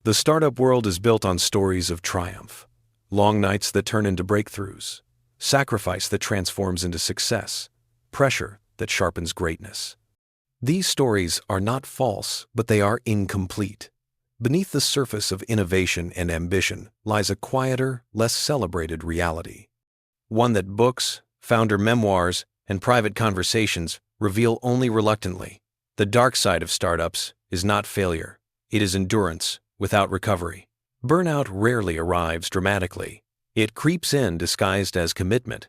The startup world is built on stories of triumph, long nights that turn into breakthroughs, sacrifice that transforms into success, pressure that sharpens greatness. These stories are not false, but they are incomplete. Beneath the surface of innovation and ambition lies a quieter, less celebrated reality. One that books, founder memoirs, and private conversations reveal only reluctantly. The dark side of startups is not failure. It is endurance without recovery. Burnout rarely arrives dramatically. It creeps in disguised as commitment.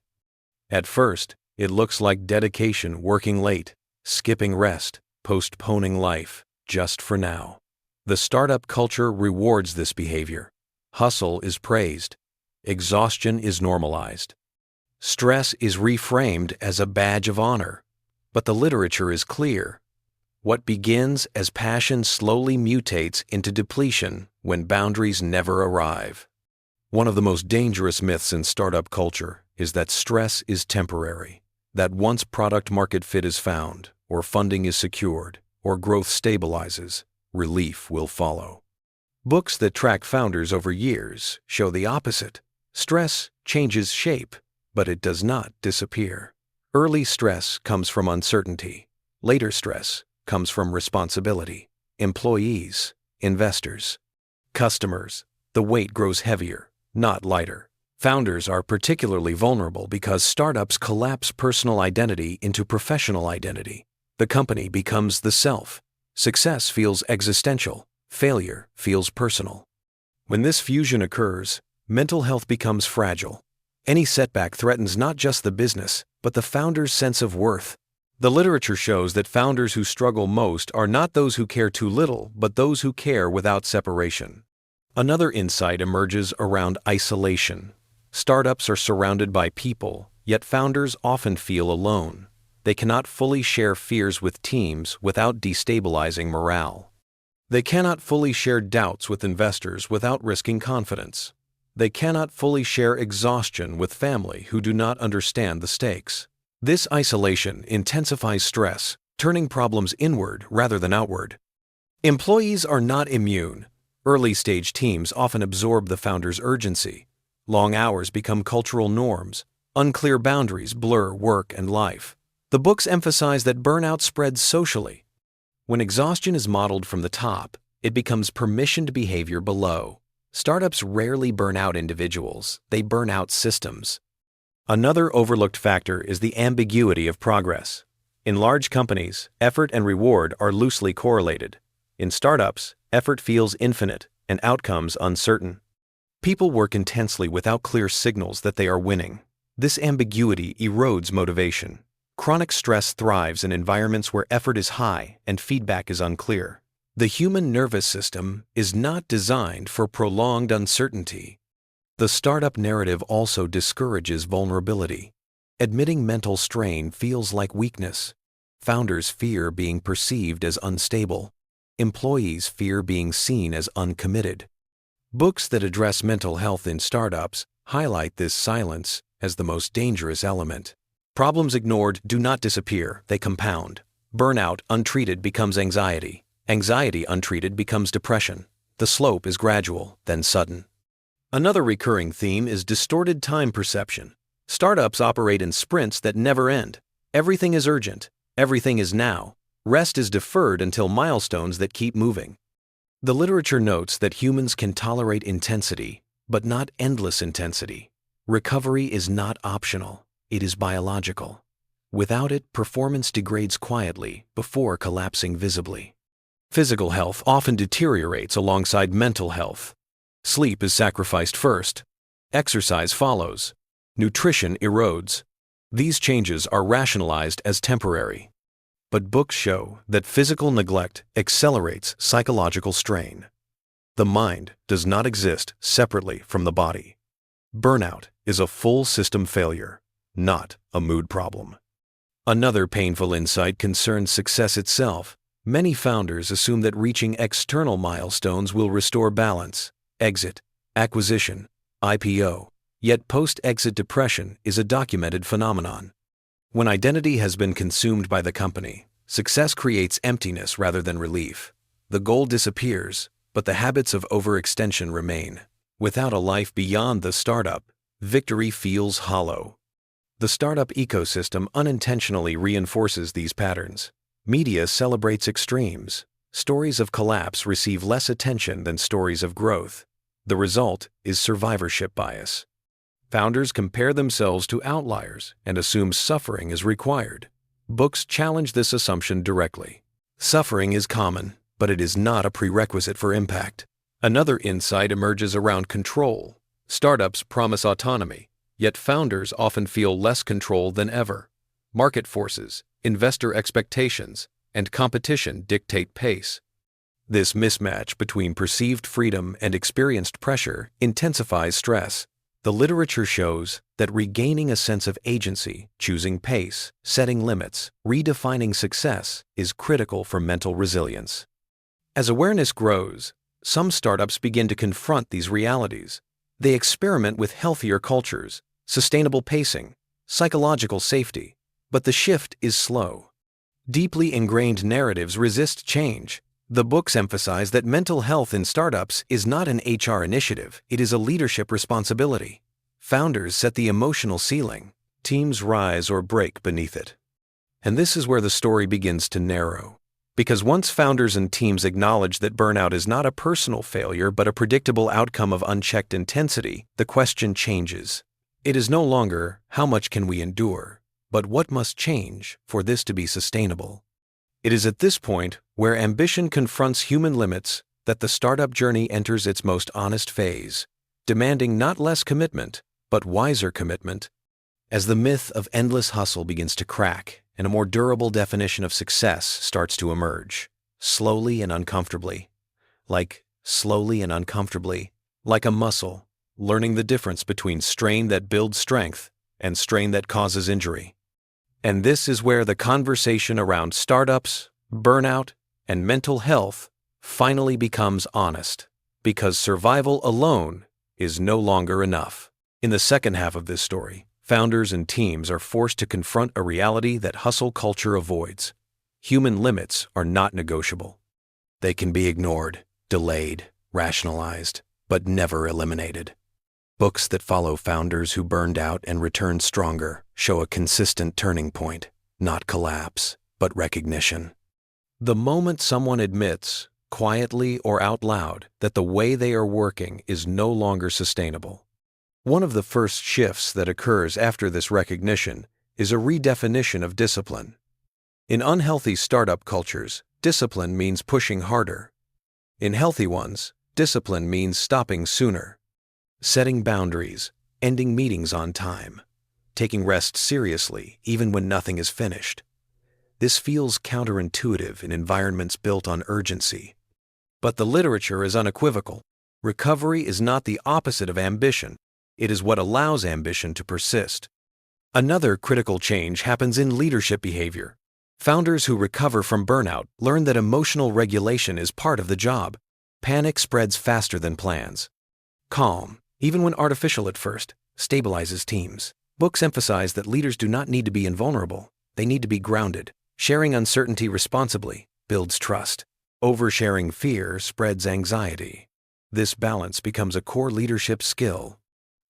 At first, it looks like dedication, working late, skipping rest, postponing life, just for now. The startup culture rewards this behavior. Hustle is praised. Exhaustion is normalized. Stress is reframed as a badge of honor. But the literature is clear. What begins as passion slowly mutates into depletion when boundaries never arrive. One of the most dangerous myths in startup culture is that stress is temporary, that once product-market fit is found, or funding is secured, or growth stabilizes, relief will follow. Books that track founders over years show the opposite. Stress changes shape, but it does not disappear. Early stress comes from uncertainty. Later stress comes from responsibility. Employees, investors, customers. The weight grows heavier, not lighter. Founders are particularly vulnerable because startups collapse personal identity into professional identity. The company becomes the self. Success feels existential. Failure feels personal. When this fusion occurs, mental health becomes fragile. Any setback threatens not just the business, but the founder's sense of worth. The literature shows that founders who struggle most are not those who care too little, but those who care without separation. Another insight emerges around isolation. Startups are surrounded by people, yet founders often feel alone. They cannot fully share fears with teams without destabilizing morale. They cannot fully share doubts with investors without risking confidence. They cannot fully share exhaustion with family who do not understand the stakes. This isolation intensifies stress, turning problems inward rather than outward. Employees are not immune. Early-stage teams often absorb the founder's urgency. Long hours become cultural norms. Unclear boundaries blur work and life. The books emphasize that burnout spreads socially. When exhaustion is modeled from the top, it becomes permissioned behavior below. Startups rarely burn out individuals, they burn out systems. Another overlooked factor is the ambiguity of progress. In large companies, effort and reward are loosely correlated. In startups, effort feels infinite and outcomes uncertain. People work intensely without clear signals that they are winning. This ambiguity erodes motivation. Chronic stress thrives in environments where effort is high and feedback is unclear. The human nervous system is not designed for prolonged uncertainty. The startup narrative also discourages vulnerability. Admitting mental strain feels like weakness. Founders fear being perceived as unstable. Employees fear being seen as uncommitted. Books that address mental health in startups highlight this silence as the most dangerous element. Problems ignored do not disappear, they compound. Burnout untreated becomes anxiety. Anxiety untreated becomes depression. The slope is gradual, then sudden. Another recurring theme is distorted time perception. Startups operate in sprints that never end. Everything is urgent. Everything is now. Rest is deferred until milestones that keep moving. The literature notes that humans can tolerate intensity, but not endless intensity. Recovery is not optional. It is biological. Without it, performance degrades quietly before collapsing visibly. Physical health often deteriorates alongside mental health. Sleep is sacrificed first. Exercise follows. Nutrition erodes. These changes are rationalized as temporary. But books show that physical neglect accelerates psychological strain. The mind does not exist separately from the body. Burnout is a full system failure, not a mood problem. Another painful insight concerns success itself. Many founders assume that reaching external milestones will restore balance, exit, acquisition, IPO. Yet post-exit depression is a documented phenomenon. When identity has been consumed by the company, success creates emptiness rather than relief. The goal disappears, but the habits of overextension remain. Without a life beyond the startup, victory feels hollow. The startup ecosystem unintentionally reinforces these patterns. Media celebrates extremes. Stories of collapse receive less attention than stories of growth. The result is survivorship bias. Founders compare themselves to outliers and assume suffering is required. Books challenge this assumption directly. Suffering is common, but it is not a prerequisite for impact. Another insight emerges around control. Startups promise autonomy, yet founders often feel less control than ever. Market forces, investor expectations, and competition dictate pace. This mismatch between perceived freedom and experienced pressure intensifies stress. The literature shows that regaining a sense of agency, choosing pace, setting limits, redefining success is critical for mental resilience. As awareness grows, some startups begin to confront these realities. They experiment with healthier cultures, sustainable pacing, psychological safety, but the shift is slow. Deeply ingrained narratives resist change. The books emphasize that mental health in startups is not an HR initiative, it is a leadership responsibility. Founders set the emotional ceiling. Teams rise or break beneath it. And this is where the story begins to narrow. Because once founders and teams acknowledge that burnout is not a personal failure but a predictable outcome of unchecked intensity, the question changes. It is no longer, how much can we endure, but what must change for this to be sustainable? It is at this point, where ambition confronts human limits, that the startup journey enters its most honest phase, demanding not less commitment, but wiser commitment. As the myth of endless hustle begins to crack and a more durable definition of success starts to emerge, slowly and uncomfortably, like a muscle, learning the difference between strain that builds strength and strain that causes injury. And this is where the conversation around startups, burnout, and mental health finally becomes honest, because survival alone is no longer enough. In the second half of this story, founders and teams are forced to confront a reality that hustle culture avoids. Human limits are not negotiable. They can be ignored, delayed, rationalized, but never eliminated. Books that follow founders who burned out and returned stronger show a consistent turning point, not collapse, but recognition. The moment someone admits, quietly or out loud, that the way they are working is no longer sustainable. One of the first shifts that occurs after this recognition is a redefinition of discipline. In unhealthy startup cultures, discipline means pushing harder. In healthy ones, discipline means stopping sooner. Setting boundaries, ending meetings on time, taking rest seriously even when nothing is finished. This feels counterintuitive in environments built on urgency. But the literature is unequivocal. Recovery is not the opposite of ambition. It is what allows ambition to persist. Another critical change happens in leadership behavior. Founders who recover from burnout learn that emotional regulation is part of the job. Panic spreads faster than plans. Calm, even when artificial at first, stabilizes teams. Books emphasize that leaders do not need to be invulnerable. They need to be grounded. Sharing uncertainty responsibly builds trust. Oversharing fear spreads anxiety. This balance becomes a core leadership skill.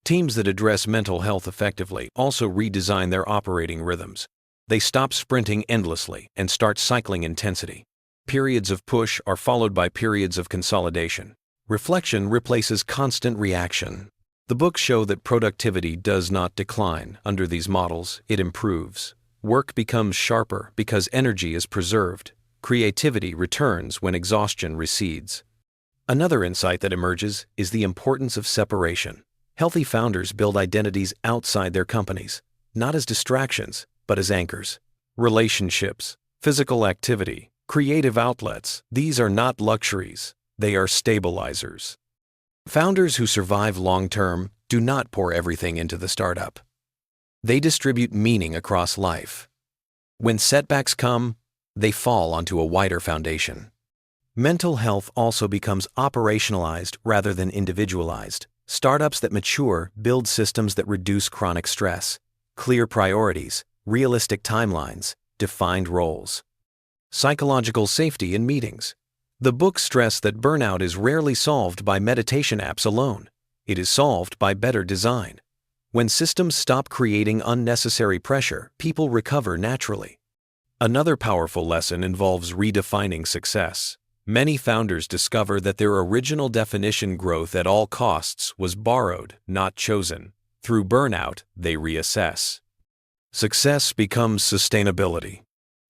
Teams that address mental health effectively also redesign their operating rhythms. They stop sprinting endlessly and start cycling intensity. Periods of push are followed by periods of consolidation. Reflection replaces constant reaction. The books show that productivity does not decline under these models, it improves. Work becomes sharper because energy is preserved. Creativity returns when exhaustion recedes. Another insight that emerges is the importance of separation. Healthy founders build identities outside their companies, not as distractions, but as anchors. Relationships, physical activity, creative outlets, these are not luxuries, they are stabilizers. Founders who survive long-term do not pour everything into the startup. They distribute meaning across life. When setbacks come, they fall onto a wider foundation. Mental health also becomes operationalized rather than individualized. Startups that mature build systems that reduce chronic stress, clear priorities, realistic timelines, defined roles. Psychological safety in meetings. The book stressed that burnout is rarely solved by meditation apps alone. It is solved by better design. When systems stop creating unnecessary pressure, people recover naturally. Another powerful lesson involves redefining success. Many founders discover that their original definition, growth at all costs, was borrowed, not chosen. Through burnout, they reassess. Success becomes sustainability.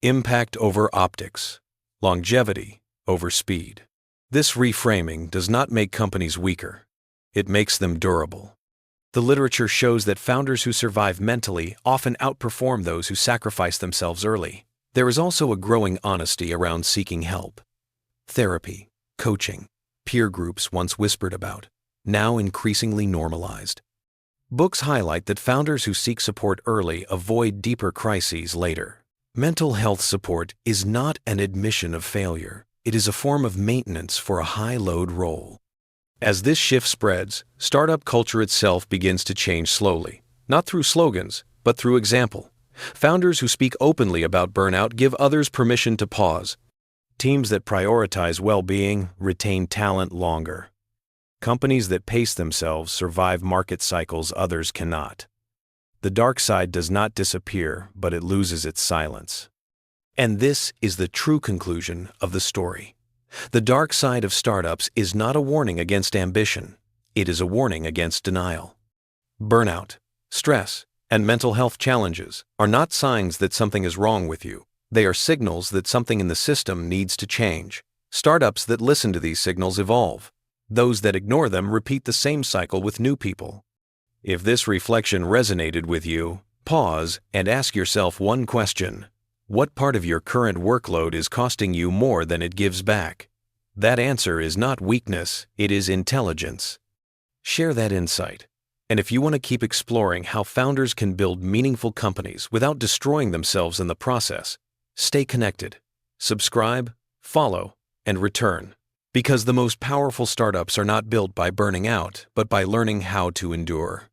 Impact over optics. Longevity over speed. This reframing does not make companies weaker. It makes them durable. The literature shows that founders who survive mentally often outperform those who sacrifice themselves early. There is also a growing honesty around seeking help. Therapy, coaching, peer groups once whispered about, now increasingly normalized. Books highlight that founders who seek support early avoid deeper crises later. Mental health support is not an admission of failure. It is a form of maintenance for a high-load role. As this shift spreads, startup culture itself begins to change slowly, not through slogans, but through example. Founders who speak openly about burnout give others permission to pause. Teams that prioritize well-being retain talent longer. Companies that pace themselves survive market cycles others cannot. The dark side does not disappear, but it loses its silence. And this is the true conclusion of the story. The dark side of startups is not a warning against ambition. It is a warning against denial. Burnout, stress, and mental health challenges are not signs that something is wrong with you. They are signals that something in the system needs to change. Startups that listen to these signals evolve. Those that ignore them repeat the same cycle with new people. If this reflection resonated with you, pause and ask yourself one question. What part of your current workload is costing you more than it gives back? That answer is not weakness, it is intelligence. Share that insight. And if you want to keep exploring how founders can build meaningful companies without destroying themselves in the process, stay connected. Subscribe, follow, and return. Because the most powerful startups are not built by burning out, but by learning how to endure.